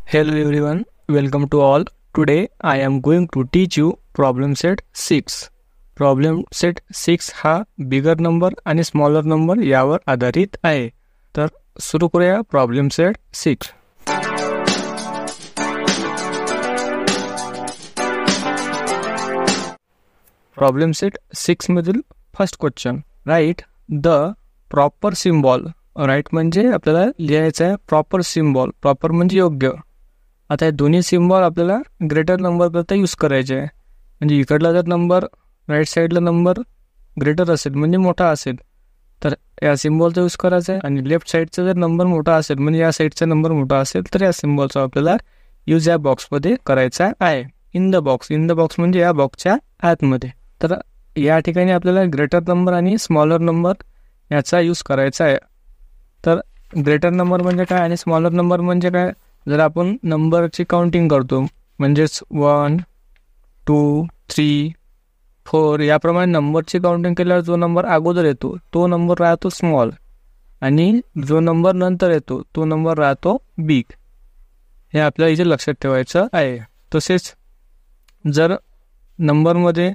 Hello everyone, welcome to all. Today I am going to teach you problem set 6. Problem set 6 हा bigger number आणि smaller number यावर आधारित आहे. तर सुरू करूया प्रॉब्लेम सेट 6. प्रॉब्लेम सेट 6 मधील first question, write the proper symbol. Write म्हणजे आपल्याला लिहायचं आहे प्रॉपर सिम्बॉल. प्रॉपर म्हणजे योग्य. आता हे दोन्ही सिम्बॉल आपल्याला ग्रेटर नंबर करता यूज करायचे आहे. म्हणजे इकडला जर नंबर राईट साईडला नंबर ग्रेटर असेल म्हणजे मोठा असेल तर या सिम्बॉलचा यूज करायचा आहे, आणि लेफ्ट साईडचा जर नंबर मोठा असेल म्हणजे या साईडचा नंबर मोठा असेल तर या सिम्बॉलचा आपल्याला यूज या बॉक्समध्ये करायचा आहे. इन द बॉक्स म्हणजे या बॉक्सच्या आतमध्ये. तर या ठिकाणी आपल्याला ग्रेटर नंबर आणि स्मॉलर नंबर याचा यूज करायचा आहे. तर ग्रेटर नंबर म्हणजे काय आणि स्मॉलर नंबर म्हणजे काय? जर आपण नंबरची काउंटिंग करतो म्हणजेच 1, 2, 3, 4 याप्रमाणे नंबरची काउंटिंग केल्यावर जो नंबर अगोदर येतो तो नंबर राहतो स्मॉल, आणि जो नंबर नंतर येतो तो नंबर राहतो बिग. हे आपल्याला इथे लक्षात ठेवायचं आहे. तसेच जर नंबरमध्ये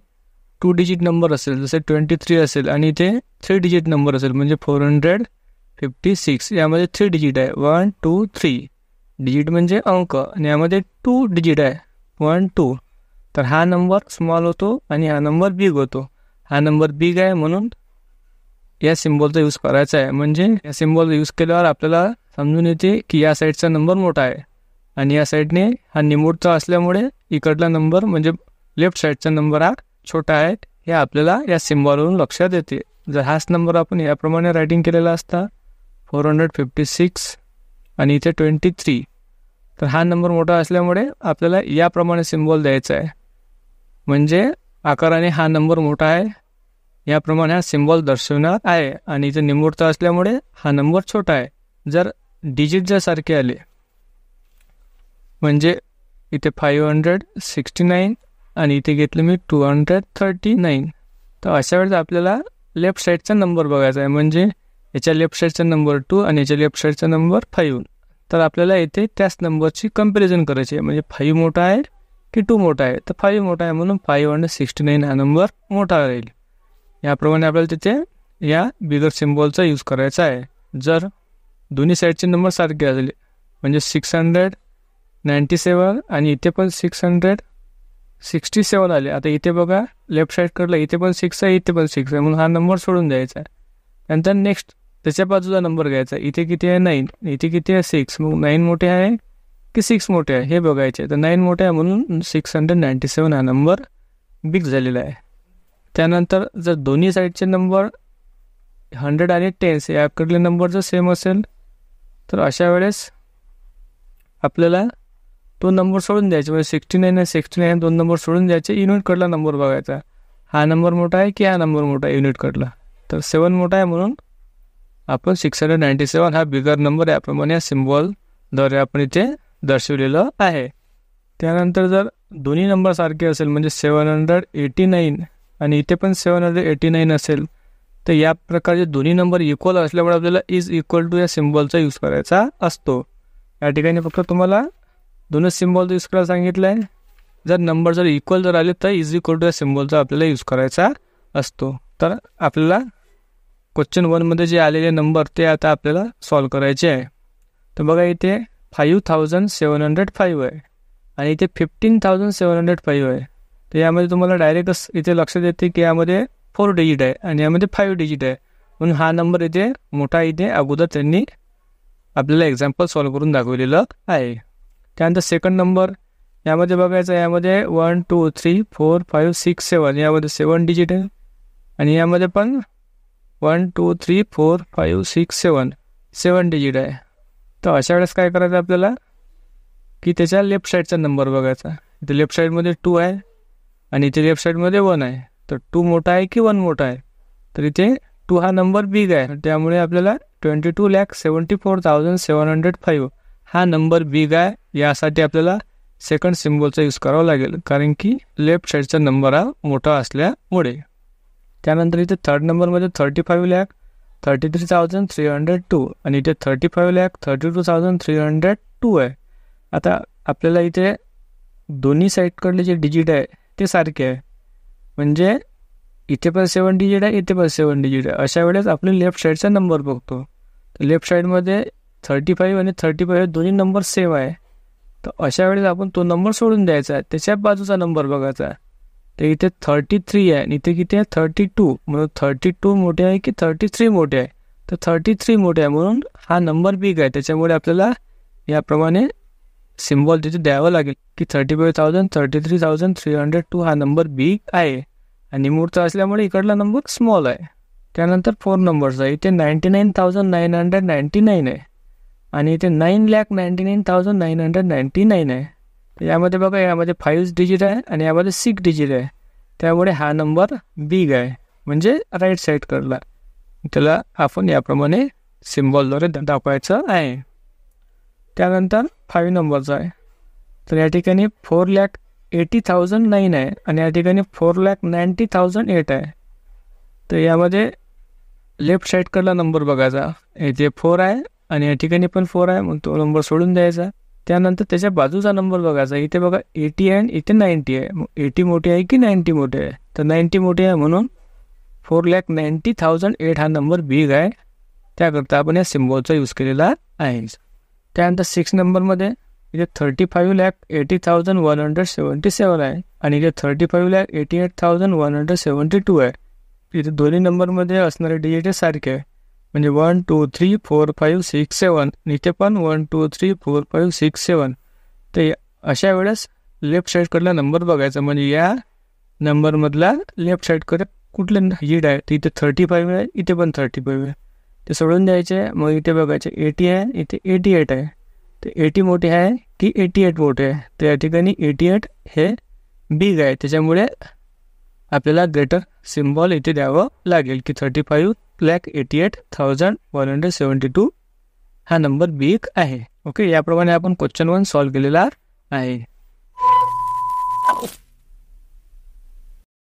2 डिजिट नंबर असेल, जसे 23 असेल, आणि इथे 3 डिजिट नंबर असेल म्हणजे 456, यामध्ये 3 डिजिट आहे 1, 2, 3. डिजिट म्हणजे अंक, आणि यामध्ये 2 डिजिट आहे 1, 2. तर हा नंबर स्मॉल होतो आणि हा नंबर बिग होतो. हा नंबर बिग आहे म्हणून या सिम्बॉलचा यूज करायचा आहे. म्हणजे या सिम्बॉलचा यूज केल्यावर आपल्याला समजून येते की या साईडचा नंबर मोठा आहे, आणि या साईडने हा निमुटचा असल्यामुळे इकडला नंबर म्हणजे लेफ्ट साईडचा नंबर हा छोटा आहे. हे आपल्याला या सिम्बॉलवरून लक्षात येते. जर हाच नंबर आपण याप्रमाणे रायटिंग केलेला असता 456 आणि इथे 23, तर हा नंबर मोठा असल्यामुळे आपल्याला याप्रमाणे सिम्बॉल द्यायचा आहे. म्हणजे आकाराने हा नंबर मोठा आहे याप्रमाणे हा सिम्बॉल दर्शवणार आहे, आणि इथे निमुटता असल्यामुळे हा नंबर छोटा आहे. जर डिजिट जर सारखे आले म्हणजे इथे 569 आणि इथे घेतलं मी 239, तर अशा वेळेस आपल्याला लेफ्ट साईडचा नंबर बघायचा आहे. म्हणजे याच्या लेफ्ट साईडचा नंबर 2 आणि याच्या लेफ्ट साईडचा नंबर 5. तर आपल्याला इथे त्याच नंबरची कंपॅरिझन करायची आहे. म्हणजे 5 मोठा आहे की 2 मोठा आहे? तर 5 मोठा आहे म्हणून 569 हा नंबर मोठा राहील. याप्रमाणे आपल्याला तिथे या बिगर सिम्बॉलचा यूज करायचा आहे. जर दोन्ही साईडचे नंबर सारखे असले म्हणजे 697 आणि इथे पण 667 आले. आता इथे बघा लेफ्ट साईडकडला इथे पण 6 आहे, इथे पण 6 आहे, म्हणून हा नंबर सोडून द्यायचा आहे. नंतर नेक्स्ट त्याच्या बाजूचा नंबर घ्यायचा. इथे किती आहे 9, इथे किती आहे 6. मग 9 मोठे आहे की 6 मोठे आहे हे बघायचे. तर 9 मोठे आहे म्हणून 697 हा नंबर बिग झालेला आहे. त्यानंतर जर दोन्ही साईडचे नंबर 100 आणि 10 याकडले नंबर जर सेम असेल तर अशा वेळेस आपल्याला तो नंबर सोडून द्यायचे. म्हणजे 69 आहे 69 दोन नंबर सोडून द्यायचे. युनिटकडला नंबर बघायचा. हा नंबर मोठा आहे की हा नंबर मोठा आहे युनिटकडला? तर 7 मोठा आहे म्हणून आपण 697 हा बिगर नंबर याप्रमाणे या सिम्बॉलद्वारे आपण इथे दर्शवलेलं आहे. त्यानंतर जर दोन्ही नंबर सारखे असेल म्हणजे 789 आणि इथे पण 789 असेल तर या प्रकारचे दोन्ही नंबर इक्वल असल्यामुळे आपल्याला इज इक्वल टू या सिम्बॉलचा यूज करायचा असतो. या ठिकाणी फक्त तुम्हाला दोनच सिम्बॉलचा यूज करायला सांगितलं आहे. जर नंबर जर इक्वल जर आले तर इज इक्वल टू या सिम्बॉलचा आपल्याला यूज करायचा असतो. तर आपल्याला क्वेश्चन 1मध्ये जे आलेले नंबर ते आता आपल्याला सॉल्व करायचे आहे. तर बघा इथे 5705 आहे आणि इथे 15705 आहे. तर यामध्ये तुम्हाला डायरेक्टच इथे लक्षात येते की यामध्ये 4 डिजिट आहे आणि यामध्ये 5 डिजिट आहे, म्हणून हा नंबर इथे मोठा इथे अगोदर त्यांनी आपल्याला एक्झाम्पल सॉल्व करून दाखवलेलं आहे. त्यानंतर सेकंड नंबर यामध्ये बघायचं, यामध्ये 1, 2, 3, 4, 5, 6, 7 यामध्ये 7 डिजिट आहे, आणि यामध्ये पण 1, 2, 3, 4, 5, 6, 7 डिजिट आहे. तर अशा वेळेस काय करायचं आपल्याला की त्याच्या लेफ्ट साईडचा नंबर बघायचा. इथे लेफ्ट साईडमध्ये 2 आहे आणि इथे लेफ्ट साईडमध्ये 1 आहे. तर 2 मोठा आहे की 1 मोठा आहे? तर इथे 2 हा नंबर बिग आहे, त्यामुळे आपल्याला 22,74,705 हा नंबर बिग आहे. यासाठी आपल्याला सेकंड सिम्बॉलचा यूज करावा लागेल, कारण की लेफ्ट साईडचा नंबर हा मोठा असल्यामुळे. त्यानंतर इथे थर्ड नंबरमध्ये 35,33,302 आणि इथे 35,32,302 आहे. आता आपल्याला इथे दोन्ही साईडकडले जे डिजिट आहे ते सारखे आहे, म्हणजे इथे पण 7 डिजिट आहे, इथे पण 7 डिजिट आहे. अशा वेळेस आपण लेफ्ट साईडचा नंबर बघतो. तर लेफ्ट साईडमध्ये 35 आणि 35 दोन्ही नंबर सेम आहे. तर अशा वेळेस आपण तो नंबर सोडून द्यायचा आहे, त्याच्या बाजूचा नंबर बघायचा आहे. तर इथे 33 आहे आणि इथे किती आहे 32. म्हणून 32 मोठे आहे की 33 मोठे आहे? तर 33 मोठे आहे, म्हणून हा नंबर बिग आहे. त्याच्यामुळे आपल्याला याप्रमाणे सिम्बॉल तिथे द्यावं लागेल की 35,000 33,302 हा नंबर बिग आहे आणि मूळचा असल्यामुळे इकडला नंबर स्मॉल आहे. त्यानंतर 4 नंबर्स आहे. इथे 99,999 आहे आणि इथे 9,99,999 आहे. यामध्ये बघा, यामध्ये 5 डिजिट आहे आणि यामध्ये 6 डिजिट आहे. त्यामुळे हा नंबर बिग आहे, म्हणजे राईट साईड कडला. त्याला आपण याप्रमाणे सिम्बॉलद्वारे दाखवायचं आहे. त्यानंतर 5 नंबरचा आहे. तर या ठिकाणी 4,80,009 आहे आणि या ठिकाणी 4,90,008 आहे. तर यामध्ये लेफ्ट साईडकडला नंबर बघायचा. इथे 4 आहे आणि या ठिकाणी पण 4 आहे, मग तो नंबर सोडून द्यायचा. त्यानंतर त्याच्या बाजूचा नंबर बघायचा. इथे बघा 80 आहे आणि इथे 90 आहे. मग 80 मोठी आहे की 90 मोठे आहे? तर 90 मोठे आहे, म्हणून 4,90,008 हा नंबर बिग आहे. त्याकरता आपण या सिम्बॉलचा यूज केलेला आहे. त्यानंतर 6 नंबरमध्ये इथे 35,80,177 आहे आणि इथे 35,88,172 आहे. इथे दोन्ही नंबरमध्ये असणारे डिजिट सारखे आहे, म्हणजे 1 2 3 4 5 6 7 आणि इथे पण 1 2 3 4 5 6 7. तर अशा वेळेस लेफ्ट साईडकडला नंबर बघायचा, म्हणजे या नंबरमधला लेफ्ट साईडकडे कुठले डिजिट आहे? तर इथे 35 आहे, इथे पण 35 आहे. ते सोडून द्यायचे. मग इथे बघायचे 80 आहे, इथे 88 आहे. तर 80 मोठे आहे की 88 मोठे आहे? तर या ठिकाणी 88 हे बिग आहे. त्याच्यामुळे आपल्याला ग्रेटर सिम्बॉल इथे द्यावं लागेल की 35,88,172 हा नंबर बिग आहे. ओके, याप्रमाणे आपण क्वेश्चन 1 सॉल्व्ह केलेला आहे.